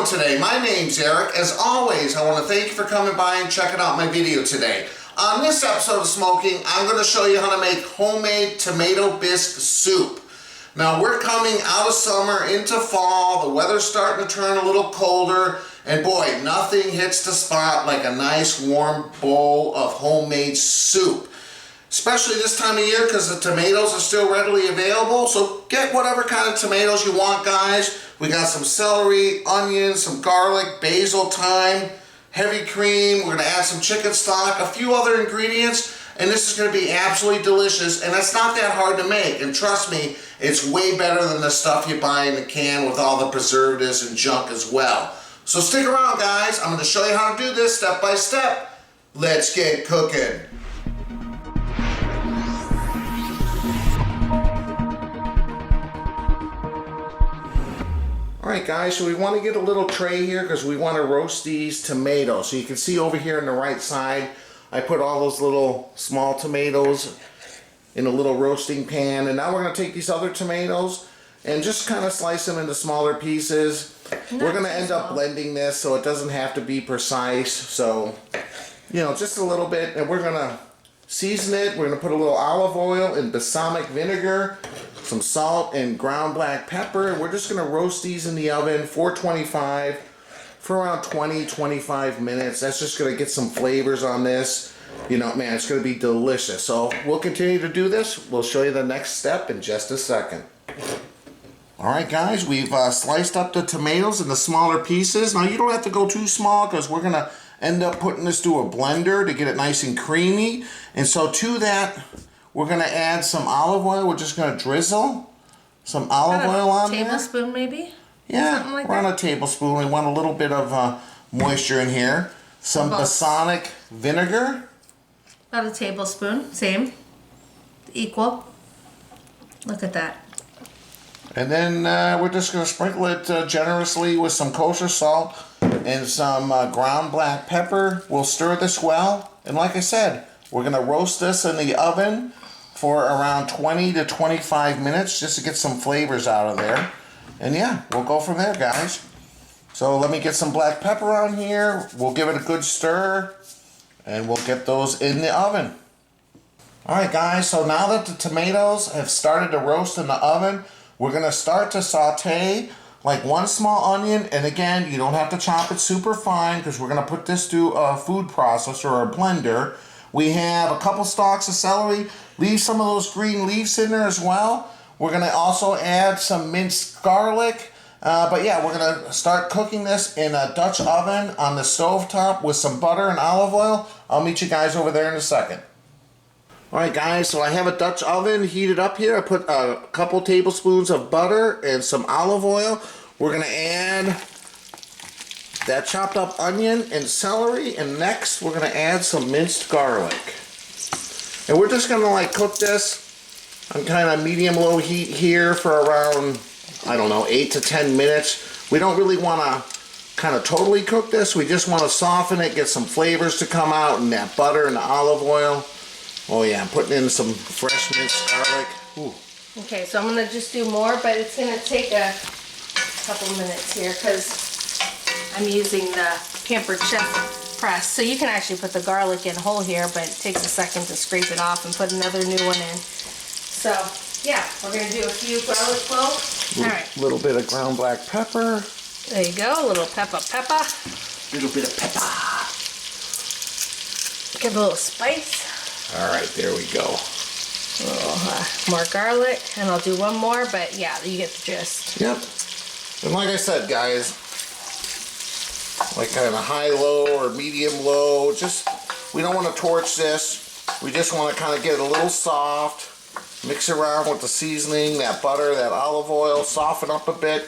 today? My name's Eric. As always, I want to thank you for coming by and checking out my video today. On this episode of Smo'King, I'm going to show you how to make homemade tomato bisque soup. Now we're coming out of summer into fall, the weather's starting to turn a little colder, and boy, nothing hits the spot like a nice warm bowl of homemade soup. Especially this time of year because the tomatoes are still readily available, so get whatever kind of tomatoes you want, guys. We got some celery, onions, some garlic, basil, thyme, heavy cream. We're going to add some chicken stock, a few other ingredients, and this is going to be absolutely delicious, and it's not that hard to make. And trust me, it's way better than the stuff you buy in the can with all the preservatives and junk as well. So stick around, guys. I'm going to show you how to do this step by step. Let's get cooking. Alright guys, so we want to get a little tray here because we want to roast these tomatoes. So you can see over here on the right side, I put all those little small tomatoes in a little roasting pan. And now we're going to take these other tomatoes and just kind of slice them into smaller pieces. We're going to end up blending this so it doesn't have to be precise. So, you know, just a little bit. And we're going to season it. We're going to put a little olive oil and balsamic vinegar, some salt and ground black pepper, and we're just going to roast these in the oven 425 for around 20-25 minutes. That's just going to get some flavors on this. You know, man, it's going to be delicious. So we'll continue to do this. We'll show you the next step in just a second. Alright guys, we've sliced up the tomatoes into smaller pieces. Now you don't have to go too small because we're going to end up putting this through a blender to get it nice and creamy. And so to that, we're going to add some olive oil. We're just going to drizzle some olive oil on there. A tablespoon maybe? Yeah, like around a tablespoon. We want a little bit of moisture in here. Some balsamic vinegar. About a tablespoon, same, equal. Look at that. And then we're just going to sprinkle it generously with some kosher salt and some ground black pepper. We'll stir this well. And like I said, we're going to roast this in the oven for around 20-25 minutes just to get some flavors out of there. And yeah, we'll go from there, guys. So let me get some black pepper on here. We'll give it a good stir and we'll get those in the oven. Alright guys, so now that the tomatoes have started to roast in the oven, we're going to start to saute like one small onion. And again, you don't have to chop it super fine because we're going to put this through a food processor or a blender. We have a couple stalks of celery. Leave some of those green leaves in there as well. We're going to also add some minced garlic. But yeah, we're going to start cooking this in a Dutch oven on the stove top with some butter and olive oil. I'll meet you guys over there in a second. Alright guys, so I have a Dutch oven heated up here. I put a couple tablespoons of butter and some olive oil. We're going to add that chopped up onion and celery, and next we're going to add some minced garlic. And we're just going to like cook this on kind of medium-low heat here for around, I don't know, 8 to 10 minutes. We don't really want to kind of totally cook this. We just want to soften it, get some flavors to come out, and that butter and the olive oil. Oh yeah, I'm putting in some fresh minced garlic. Ooh. Okay, so I'm going to just do more, but it's going to take a couple minutes here because I'm using the Pampered Chef press. So you can actually put the garlic in whole here, but it takes a second to scrape it off and put another new one in. So yeah, we're going to do a few garlic cloves. Alright. A little bit of ground black pepper. There you go, a little pepper. Little bit of pepper. Give a little spice. Alright, there we go. A little more garlic, and I'll do one more, but yeah, you get the gist. Yep. And like I said, guys, like kind of high-low or medium-low, just, we don't want to torch this. We just want to kind of get it a little soft, mix around with the seasoning, that butter, that olive oil, soften up a bit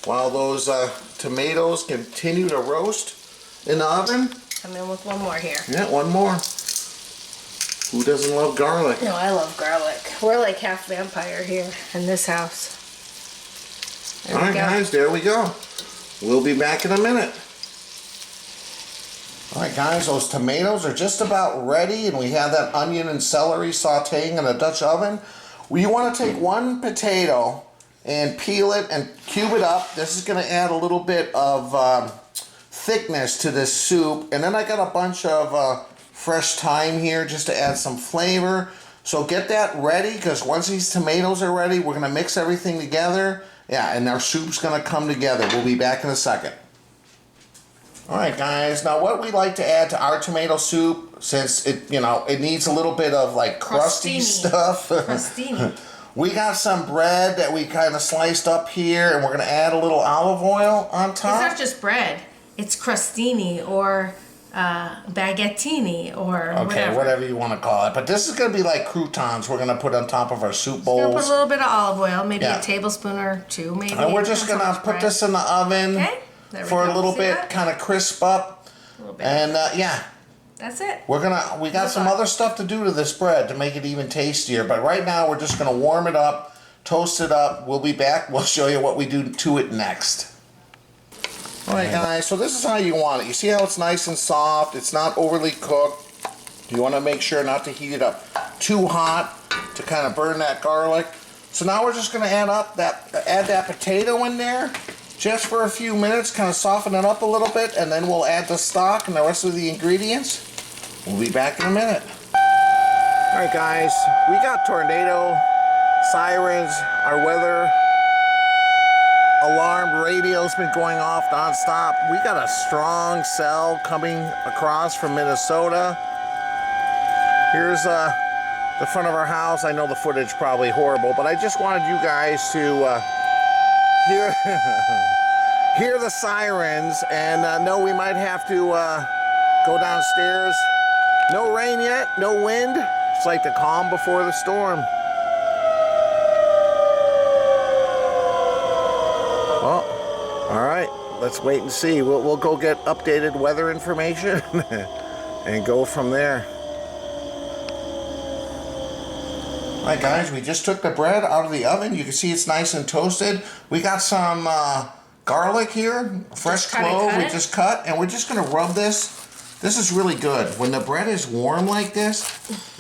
while those tomatoes continue to roast in the oven. Come in with one more here. Yeah, one more. Who doesn't love garlic? No, I love garlic. We're like half vampire here in this house. Alright guys, there we go. We'll be back in a minute. Alright guys, those tomatoes are just about ready, and we have that onion and celery sauteing in a Dutch oven. You want to take one potato and peel it and cube it up. This is gonna add a little bit of thickness to this soup. And then I got a bunch of fresh thyme here just to add some flavor. So get that ready, because once these tomatoes are ready, we're gonna mix everything together. Yeah, and our soup's gonna come together. We'll be back in a second. All right, guys, now what we like to add to our tomato soup, since it, you know, it needs a little bit of like crusty stuff. Crostini. We got some bread that we kind of sliced up here, and we're gonna add a little olive oil on top. It's not just bread. It's crostini or baguettini or whatever you want to call it. But this is gonna be like croutons we're gonna put on top of our soup bowls. Gonna put a little bit of olive oil, maybe a tablespoon or two, maybe. And we're just gonna put this in the oven for a little bit, kind of crisp up. A little bit. And yeah. That's it. We got some other stuff to do to this bread to make it even tastier, but right now we're just gonna warm it up, toast it up. We'll be back. We'll show you what we do to it next. All right, guys, so this is how you want it. You see how it's nice and soft? It's not overly cooked. You want to make sure not to heat it up too hot to kind of burn that garlic. So now we're just going to add that potato in there just for a few minutes, kind of soften it up a little bit, and then we'll add the stock and the rest of the ingredients. We'll be back in a minute. All right, guys, we got tornado, sirens, our weather alarm radio's been going off non-stop. We got a strong cell coming across from Minnesota. Here's the front of our house. I know the footage probably horrible, but I just wanted you guys to hear the sirens and know we might have to go downstairs. No rain yet, no wind. It's like the calm before the storm. Well, all right, let's wait and see. We'll go get updated weather information and go from there. All right, guys, we just took the bread out of the oven. You can see it's nice and toasted. We got some garlic here, fresh clove we just cut, and we're just gonna rub this. This is really good. When the bread is warm like this,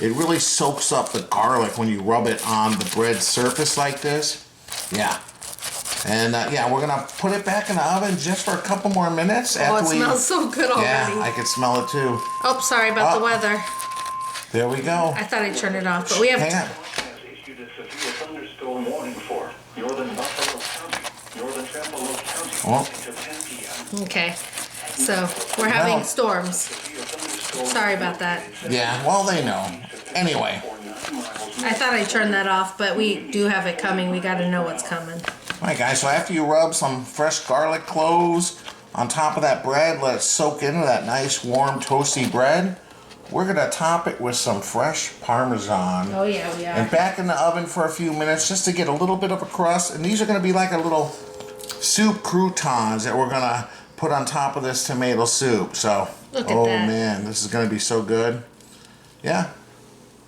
it really soaks up the garlic when you rub it on the bread surface like this. Yeah. And yeah, we're gonna put it back in the oven just for a couple more minutes. Oh, it smells so good already. Yeah, I can smell it too. Oh, sorry about the weather. There we go. I thought I'd turn it off, but we have. Hang on. Issued a severe thunderstorm warning for northern Buffalo County, northern Trempealeau County, until 10 p.m. Okay, so we're having storms. Sorry about that. Yeah, well, they know. Anyway. I thought I'd turn that off, but we do have it coming. We got to know what's coming. All right, guys, so after you rub some fresh garlic cloves on top of that bread, let it soak into that nice, warm, toasty bread, we're going to top it with some fresh Parmesan. Oh, yeah, we are. And back in the oven for a few minutes just to get a little bit of a crust. And these are going to be like a little soup croutons that we're going to put on top of this tomato soup. So, Look at oh that. man, this is going to be so good. Yeah.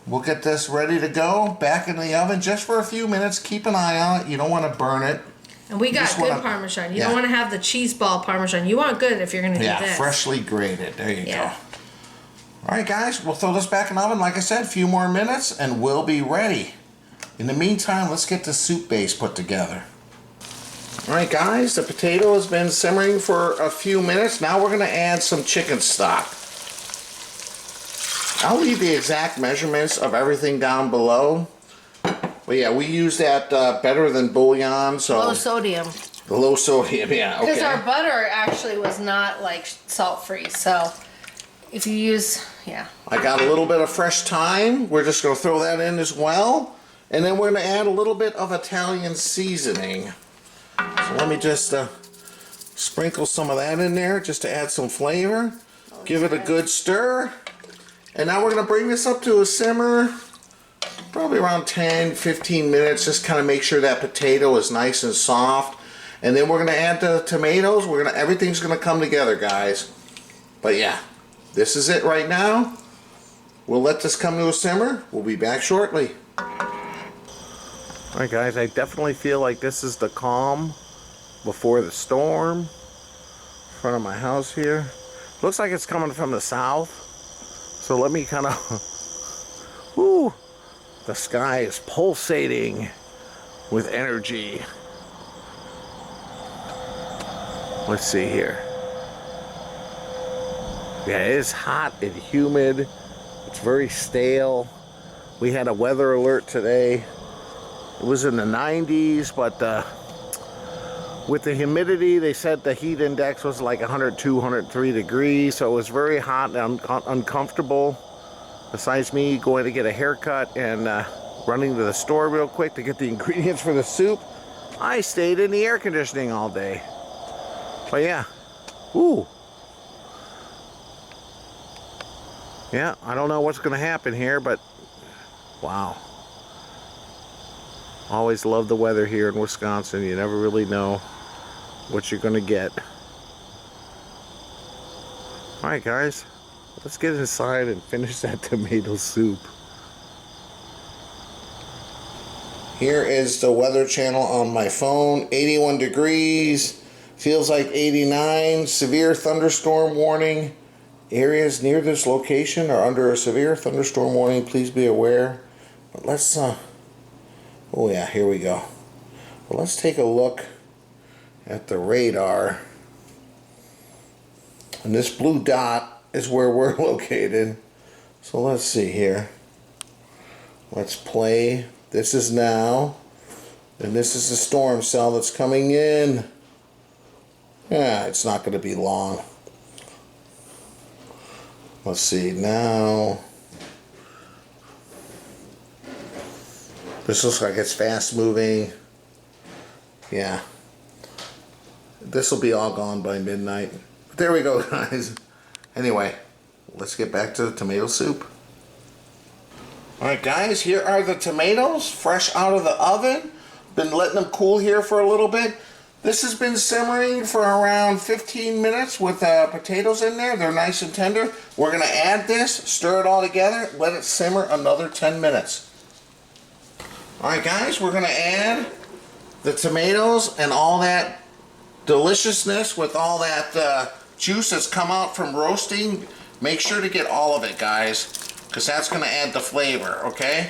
We'll get this ready to go back in the oven just for a few minutes. Keep an eye on it. You don't want to burn it. And we got good Parmesan. You don't want to have the cheese ball Parmesan. You want good if you're going to do this. Yeah, freshly grated. There you go. All right, guys, we'll throw this back in the oven. Like I said, a few more minutes and we'll be ready. In the meantime, let's get the soup base put together. All right, guys, the potato has been simmering for a few minutes. Now we're going to add some chicken stock. I'll leave the exact measurements of everything down below. But yeah, we use that better than bouillon. So low sodium. The low sodium, yeah, okay. Because our butter actually was not like salt-free, so if you use, I got a little bit of fresh thyme. We're just going to throw that in as well. And then we're going to add a little bit of Italian seasoning. So let me just sprinkle some of that in there just to add some flavor. Give it a good stir. And now we're going to bring this up to a simmer, probably around 10-15 minutes. Just kind of make sure that potato is nice and soft. And then we're going to add the tomatoes. Everything's going to come together, guys. But yeah, this is it right now. We'll let this come to a simmer. We'll be back shortly. Alright, guys, I definitely feel like this is the calm before the storm. In front of my house here. Looks like it's coming from the south. So let me kind of, whoo, the sky is pulsating with energy. Let's see here. Yeah, it is hot and humid. It's very stale. We had a weather alert today. It was in the 90s, but with the humidity, they said the heat index was like 102, 103 degrees, so it was very hot and uncomfortable. Besides me going to get a haircut and running to the store real quick to get the ingredients for the soup, I stayed in the air conditioning all day. But yeah, ooh. Yeah, I don't know what's going to happen here, but wow. Always love the weather here in Wisconsin. You never really know what you're going to get. Alright guys, let's get inside and finish that tomato soup. Here is the weather channel on my phone. 81 degrees, feels like 89. Severe thunderstorm warning. Areas near this location are under a severe thunderstorm warning. Please be aware. But let's, oh yeah, here we go. Well, let's take a look at the radar. And this blue dot is where we're located. So let's see here. Let's play. This is now. And this is the storm cell that's coming in. Yeah, it's not going to be long. Let's see now. This looks like it's fast moving. Yeah. This will be all gone by midnight. But there we go, guys. Anyway, let's get back to the tomato soup. Alright guys, here are the tomatoes, fresh out of the oven. Been letting them cool here for a little bit. This has been simmering for around 15 minutes with potatoes in there. They're nice and tender. We're going to add this, stir it all together, let it simmer another 10 minutes. Alright guys, we're going to add the tomatoes and all that deliciousness with all that juice that's come out from roasting. Make sure to get all of it, guys, because that's going to add the flavor, okay?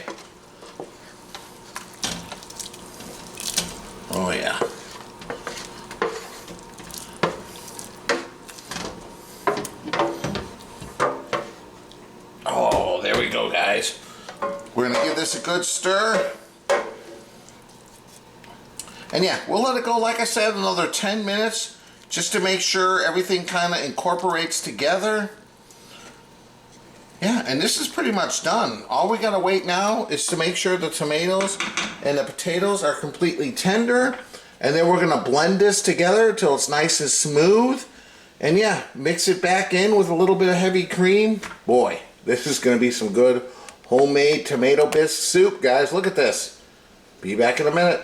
Oh yeah. Oh, there we go, guys. We're going to give this a good stir. And yeah, we'll let it go, like I said, another 10 minutes just to make sure everything kind of incorporates together. Yeah, and this is pretty much done. All we got to wait now is to make sure the tomatoes and the potatoes are completely tender. And then we're going to blend this together until it's nice and smooth. And yeah, mix it back in with a little bit of heavy cream. Boy, this is going to be some good homemade tomato bisque soup, guys. Look at this. Be back in a minute.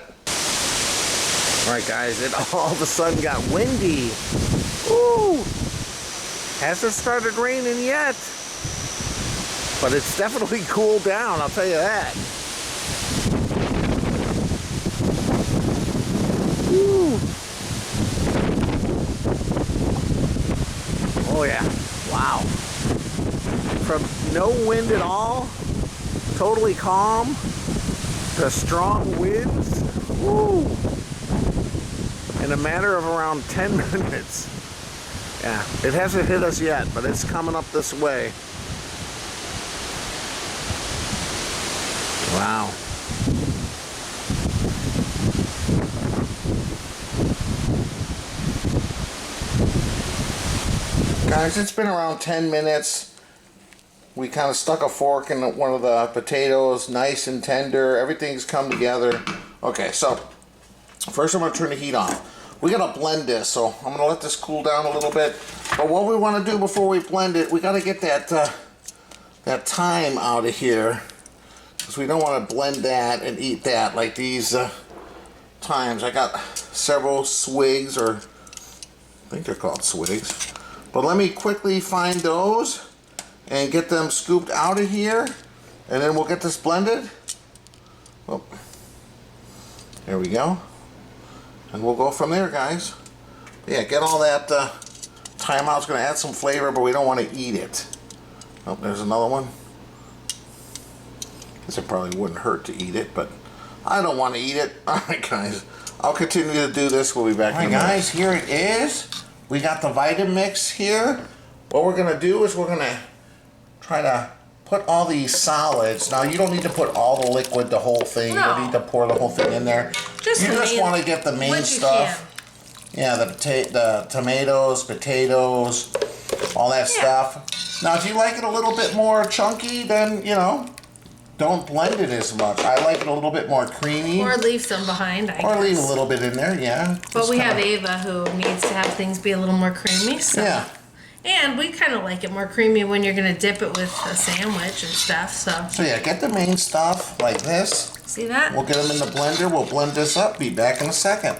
Alright guys, it all of a sudden got windy. Ooh! Hasn't started raining yet. But it's definitely cooled down, I'll tell you that. Ooh! Oh yeah, wow. From no wind at all, totally calm, to strong winds. Woo! In a matter of around 10 minutes. Yeah, it hasn't hit us yet, but it's coming up this way. Wow. Guys, it's been around 10 minutes. We kind of stuck a fork in one of the potatoes, nice and tender. Everything's come together. Okay, so first I'm going to turn the heat on. We got to blend this, so I'm going to let this cool down a little bit. But what we want to do before we blend it, we got to get that thyme out of here, because we don't want to blend that and eat that like these thymes. I got several swigs, or I think they're called swigs. But let me quickly find those and get them scooped out of here, and then we'll get this blended. Well, there we go. And we'll go from there, guys. But yeah, get all that thyme out. It's going to add some flavor, but we don't want to eat it. Oh, there's another one. Guess it probably wouldn't hurt to eat it, but I don't want to eat it. Alright, guys. I'll continue to do this. We'll be back. All right, guys, here it is. We got the Vitamix here. What we're gonna do is we're gonna try to put all these solids. Now, you don't need to put all the liquid, the whole thing. You don't need to pour the whole thing in there. You just want to get the main stuff. Yeah, the tomatoes, potatoes, all that stuff. Now, if you like it a little bit more chunky, then, you know, don't blend it as much. I like it a little bit more creamy. Or leave some behind, I guess. Or leave a little bit in there, yeah. But we have Ava who needs to have things be a little more creamy, so. Yeah. And we kind of like it more creamy when you're going to dip it with a sandwich and stuff, so. So yeah, get the main stuff like this. See that? We'll get them in the blender. We'll blend this up. Be back in a second.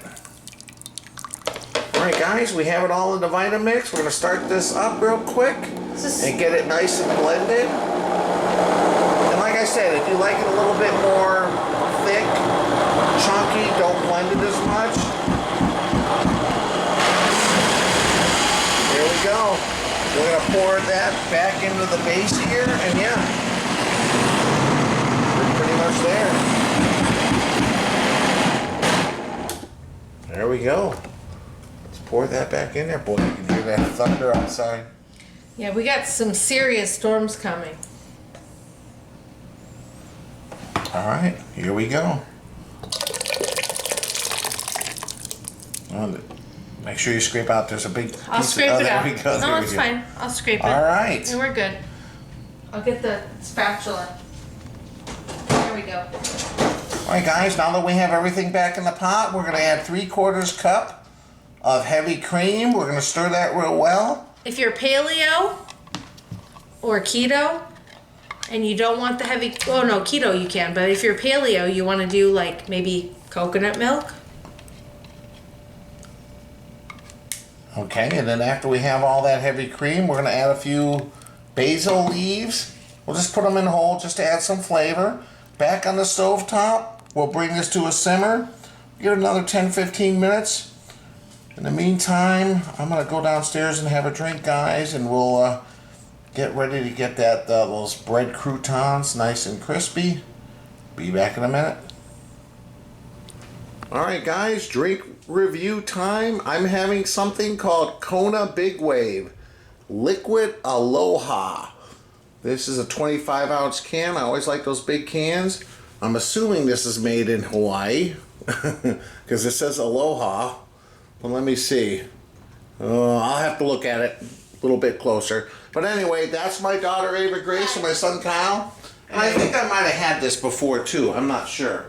All right, guys, we have it all in the Vitamix. We're going to start this up real quick and get it nice and blended. And like I said, if you like it a little bit more thick, chunky, don't blend it as much. Here we go. We're going to pour that back into the base here, and yeah, we're pretty much there. There we go. Let's pour that back in there. Boy, you can hear that thunder outside. Yeah, we got some serious storms coming. All right, here we go. Make sure you scrape out. There's a big piece. I'll scrape it out. There we go. No, it's fine. I'll scrape it. All right. And we're good. I'll get the spatula. There we go. All right, guys, now that we have everything back in the pot, we're going to add 3/4 cup of heavy cream. We're going to stir that real well. If you're paleo or keto and you don't want the heavy, oh no, keto you can, but if you're paleo, you want to do like maybe coconut milk. Okay, and then after we have all that heavy cream, we're going to add a few basil leaves. We'll just put them in whole just to add some flavor. Back on the stove top, we'll bring this to a simmer. Give it another 10-15 minutes. In the meantime, I'm going to go downstairs and have a drink, guys, and we'll get ready to get those bread croutons nice and crispy. Be back in a minute. All right, guys, drink review time. I'm having something called Kona Big Wave Liquid Aloha. This is a 25-ounce can. I always like those big cans. I'm assuming this is made in Hawaii because it says Aloha. But let me see. I'll have to look at it a little bit closer. But anyway, that's my daughter Ava Grace and my son Kyle. And I think I might have had this before too. I'm not sure.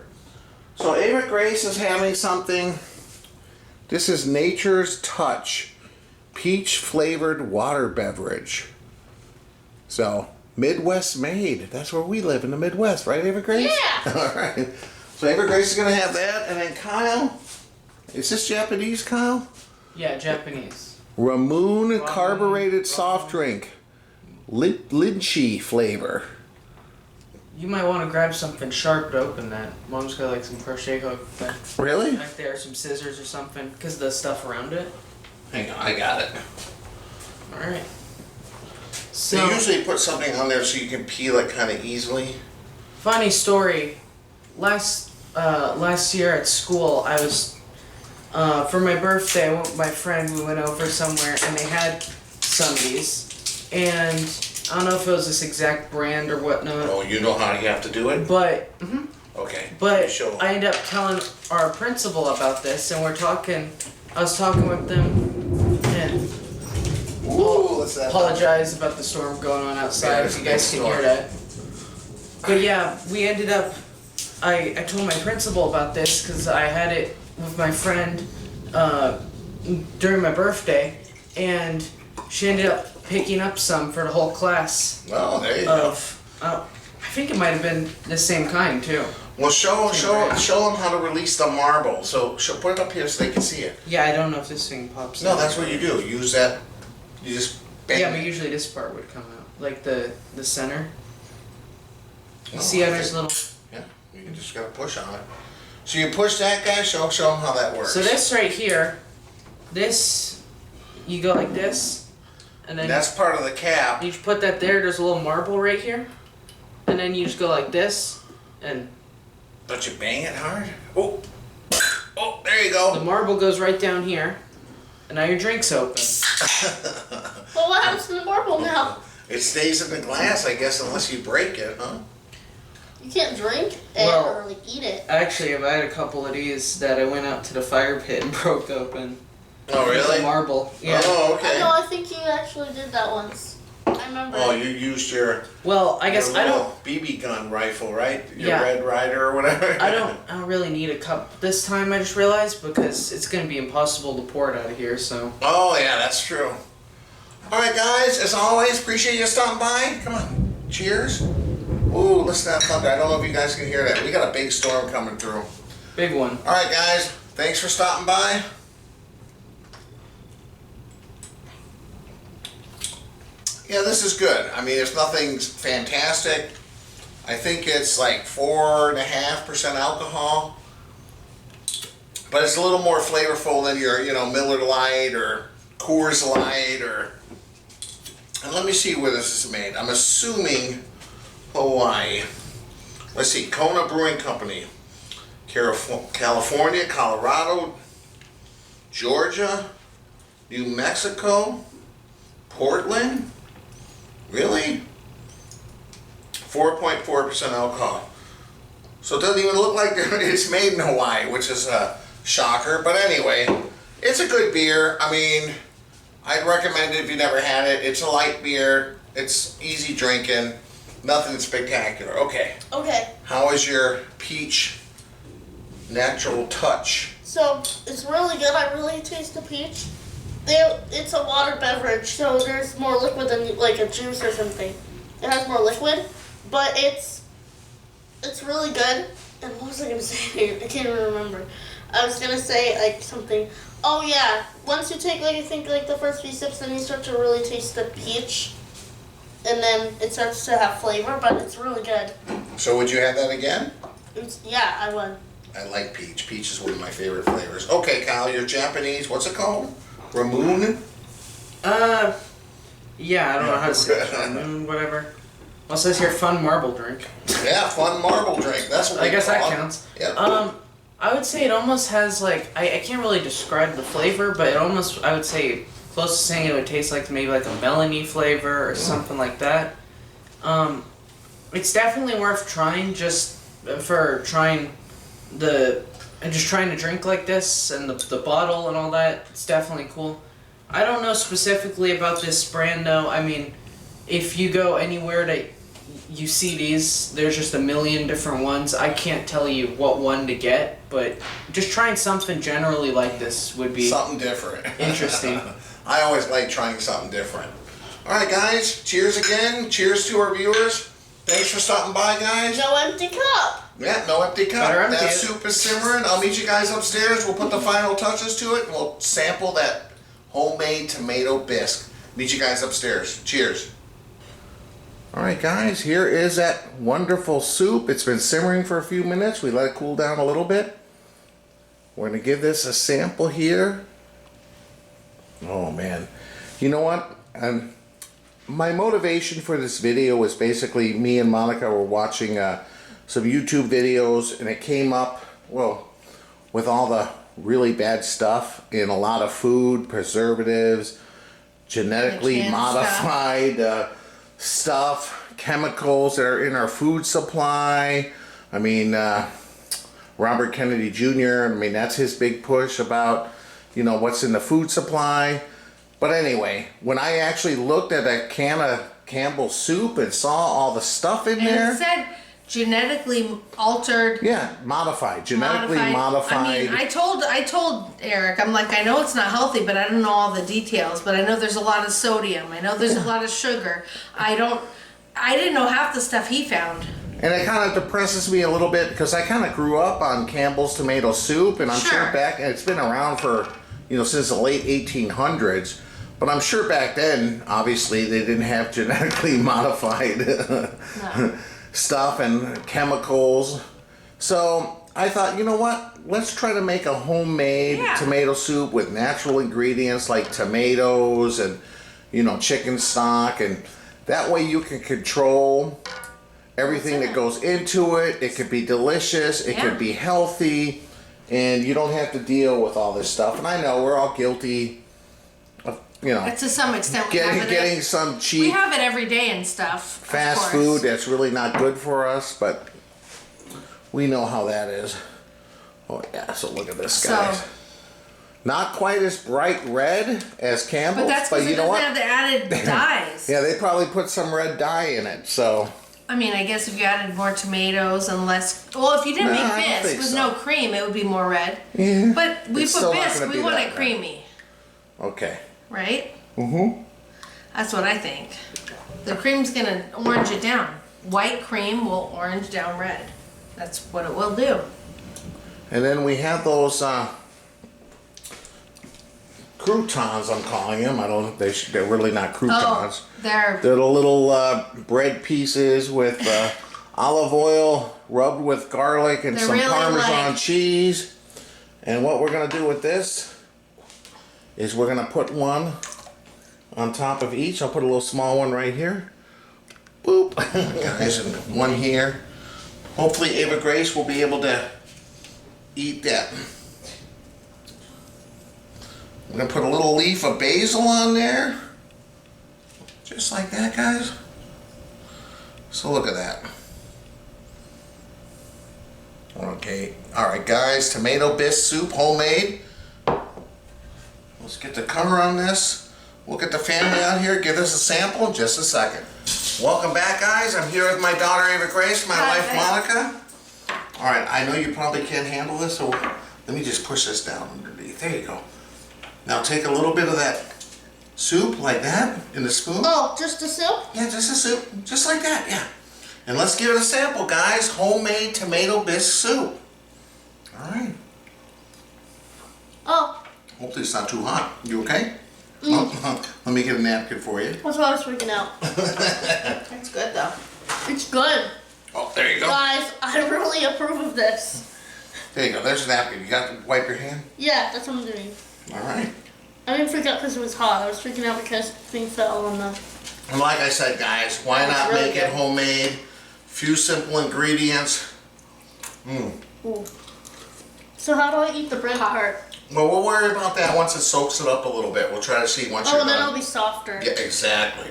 So Ava Grace is having something. This is Nature's Touch peach flavored water beverage. So Midwest made. That's where we live, in the Midwest, right, Ava Grace? Yeah. All right. So Ava Grace is gonna have that, and then Kyle. Is this Japanese, Kyle? Yeah, Japanese. Ramoon carbureted soft drink, lychee flavor. You might want to grab something sharp to open that. Mom's got like some crochet hook back Really? there, some scissors or something, because the stuff around it. Hang on, I got it. All right. They usually put something on there so you can peel it kind of easily. Funny story. Last year at school, I was for my birthday. I went with my friend. We went over somewhere and they had some of these, and I don't know if it was this exact brand or whatnot. Oh, you know how you have to do it? But Okay. But Show 'em. I ended up telling our principal about this, and I was talking with them, and Ooh, what's that? apologize about the storm going on outside, if you guys can hear that. But yeah, we ended up, I told my principal about this, because I had it with my friend during my birthday, and she ended up picking up some for the whole class Oh, there you go. I think it might have been the same kind, too. Well, show them how to release the marble. So put it up here so they can see it. Yeah, I don't know if this thing pops No, out. that's what you do. Use that. You just bang. Yeah, but usually this part would come out, like the center. You Oh, see how okay. there's little. Yeah, you can just gotta push on it. So you push that guy. Show them how that works. So this right here, you go like this, and then That's part of the cap. you just put that there. There's a little marble right here, and then you just go like this, and Don't you bang it hard? Oh, oh. Oh, there you go. The marble goes right down here, and now your drink's open. But what happens to the marble now? It stays in the glass, I guess, unless you break it, huh? You can't drink it Well, or like eat it. Actually, I've had a couple of these that I went out to the fire pit and broke open. Oh, really? The marble. Yeah. Oh, I okay. know, I think you actually did that once. I remember. Oh, you used your Well, I guess your I don't. little BB gun rifle, right? Your Yeah. Red Ryder or whatever. I don't really need a cup this time. I just realized because it's gonna be impossible to pour it out of here. So. Oh, yeah, that's true. All right, guys, as always, appreciate you stopping by. Come on, cheers. Ooh, listen to that thunder. I don't know if you guys can hear that. We got a big storm coming through. Big one. All right, guys, thanks for stopping by. Yeah, this is good. I mean, it's nothing fantastic. I think it's like 4.5% alcohol. But it's a little more flavorful than your, Miller Lite or Coors Light or... And let me see where this is made. I'm assuming Hawaii. Let's see, Kona Brewing Company. California, Colorado, Georgia, New Mexico, Portland. Really? 4.4% alcohol. So it doesn't even look like it's made in Hawaii, which is a shocker. But anyway, it's a good beer. I mean, I'd recommend it if you never had it. It's a light beer. It's easy drinking. Nothing spectacular. Okay. Okay, How is your peach natural touch? so it's really good. I really taste the peach. It's a water beverage, so there's more liquid than like a juice or something. It has more liquid, but it's really good. And what was I gonna say? I can't even remember. I was gonna say like something. Oh yeah, once you take I think the first few sips, then you start to really taste the peach, and then it starts to have flavor. But it's really good. So would you have that again? Yeah, I would. I like peach. Peach is one of my favorite flavors. Okay, Kyle, you're Japanese. What's it called? Ramoon? Yeah, I don't know how to say it. Whatever. Well, it says here fun marble drink. Yeah, fun marble drink. That's what I we guess call that it. counts. Yeah. I would say it almost has like I can't really describe the flavor, but it almost I would say close to saying it would taste like maybe like a melony flavor or something like that. It's definitely worth trying just for trying just trying to drink like this and the bottle and all that. It's definitely cool. I don't know specifically about this brand though. I mean, if you go anywhere that you see these, there's just a million different ones. I can't tell you what one to get, but just trying something generally like this would be Something different. interesting. I always like trying something different. All right, guys. Cheers again. Cheers to our viewers. Thanks for stopping by, guys. No empty cup. Yeah, no empty cup. Better empty That it. soup is simmering. I'll meet you guys upstairs. We'll put the final touches to it, and we'll sample that homemade tomato bisque. Meet you guys upstairs. Cheers. All right, guys, here is that wonderful soup. It's been simmering for a few minutes. We let it cool down a little bit. We're going to give this a sample here. Oh, man. You know what? My motivation for this video was basically me and Monica were watching some YouTube videos, and it came up, well, with all the really bad stuff in a lot of food, preservatives, genetically canned modified stuff, chemicals that are in our food supply. I mean, Robert Kennedy Jr., I mean, that's his big push about, what's in the food supply. But anyway, when I actually looked at a can of Campbell's soup and saw all the stuff in there. And it said genetically altered. Yeah, modified, genetically modified. I mean, I told Eric, I'm like, I know it's not healthy, but I don't know all the details. But I know there's a lot of sodium. I know there's a lot of sugar. I didn't know half the stuff he found. And it kind of depresses me a little bit because I kind of grew up on Campbell's tomato soup, and I'm sure and it's been around for, since the late 1800s. But I'm sure back then, obviously, they didn't have genetically modified stuff and chemicals. So I thought, you know what? Let's try to make a homemade tomato soup with natural ingredients like tomatoes and, chicken stock. And that way you can control everything that goes into it. It could be delicious. It could be healthy. and you don't have to deal with all this stuff. And I know we're all guilty of, you know, To some extent, we have getting it. some We cheap have it every day and stuff. of fast course. food that's really not good for us, but we know how that is. Oh yeah, so look at this, So- guys. Not quite as bright red as Campbell's, But that's because you it know doesn't what? have the added dyes. Yeah, they probably put some red dye in it, so. I mean, I guess if you added more tomatoes and less, well, if you didn't No, I don't make think bisque with so. no cream, it would be more red. Yeah. But we It's put still not bisque, gonna we be want that it red. creamy, Okay. right? Mm-hmm. That's what I think. The cream's gonna orange it down. White cream will orange down red. That's what it will do. And then we have those croutons, I'm calling them. I don't know if they're really not croutons. Oh, they're They're the little bread pieces with olive oil rubbed with garlic and They're some really Parmesan like- cheese. And what we're gonna do with this is we're gonna put one on top of each. I'll put a little small one right here. Boop. Guys, and one here. Hopefully Ava Grace will be able to eat that. I'm gonna put a little leaf of basil on there. Just like that, guys. So look at that. Okay, all right, guys, tomato bisque soup, homemade. Let's get the cover on this. We'll get the family out here, give us a sample in just a second. Welcome back, guys. I'm here with my daughter, Ava Grace, my Hi. wife, Monica. All right, I know you probably can't handle this, so let me just push this down underneath. There you go. Now take a little bit of that soup like that in the spoon. Oh, just a soup? Yeah, just a soup, just like that, yeah. And let's give it a sample, guys. Homemade tomato bisque soup. All right. Oh, Hopefully it's not too hot. You okay? Oh, let me get a napkin for you. that's why I was freaking out. It's good though. It's good. Oh, there you go. Guys, I really approve of this. There you go. There's a napkin. You got to wipe your hand. Yeah, that's what I'm doing. All right. I didn't freak out because it was hot. I was freaking out because things fell on the... And like I said, guys, why That's not really make it good. homemade? Few simple ingredients. Ooh. So how do I eat the bread part? Well, we'll worry about that once it soaks it up a little bit. We'll try to see once Oh, you're then done. it'll be softer. Yeah, exactly.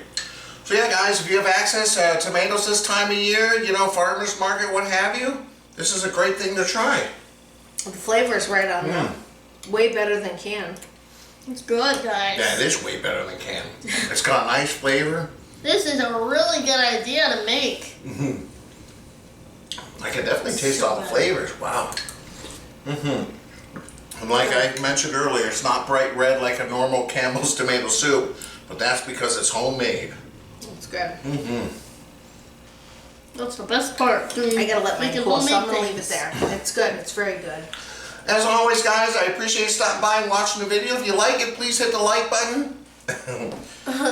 So yeah, guys, if you have access to tomatoes this time of year, you know, farmer's market, what have you, this is a great thing to try. The flavor's right on them. Way better than canned. It's good, guys. Yeah, it is way better than canned. It's got a nice flavor. This is a really good idea to make. I can definitely It's taste so all the good. flavors. Wow. And like I mentioned earlier, it's not bright red like a normal Campbell's tomato soup, but that's because it's homemade. It's good. That's the best part. I gotta let mine making cool, so I'm homemade gonna leave it things. there. It's good. It's very good. As always, guys, I appreciate you stopping by and watching the video. If you like it, please hit the like button.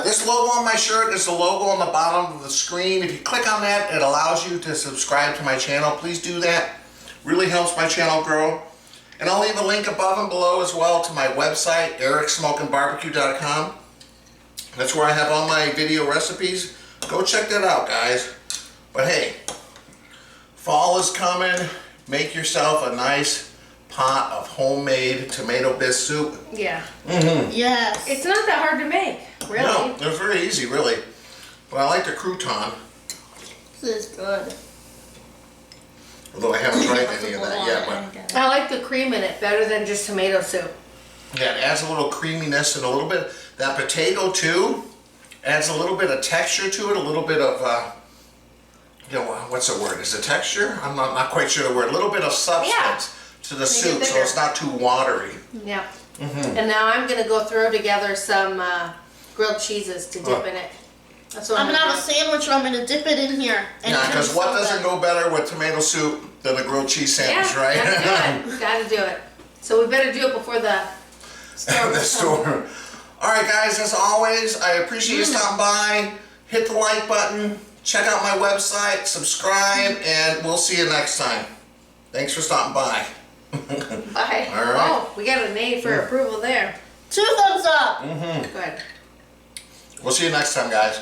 This logo on my shirt is the logo on the bottom of the screen. If you click on that, it allows you to subscribe to my channel. Please do that. Really helps my channel grow. And I'll leave a link above and below as well to my website, ericsmokingbbq.com. That's where I have all my video recipes. Go check that out, guys. But hey, fall is coming. Make yourself a nice pot of homemade tomato bisque soup. Yeah. Yes. It's not that hard to make, really. No, it was very easy, really. But I like the crouton, This is good. although I haven't tried any of that yet. But I like the cream in it better than just tomato soup. yeah, it adds a little creaminess and a little bit. That potato too adds a little bit of texture to it, a little bit of, you know, what's the word? Is it texture? I'm not quite sure the word. A little bit of substance to the it soup, so bigger. it's not too watery. Yeah. And now I'm gonna go throw together some grilled cheeses to dip in it. That's what I'm I'm gonna have a gonna do. sandwich and I'm gonna dip it in here. And Yeah, it's because gonna what be so doesn't good. go better with tomato soup than a grilled cheese sandwich, Yeah, right? gotta do it. Gotta do it. So we better do it before the storm. The store. All right, guys, as always, I appreciate you stopping by. Hit the like button, check out my website, subscribe, and we'll see you next time. Thanks for stopping by. Bye. All right. Oh, we got an A for approval there. 2 thumbs up. Good. We'll see you next time, guys.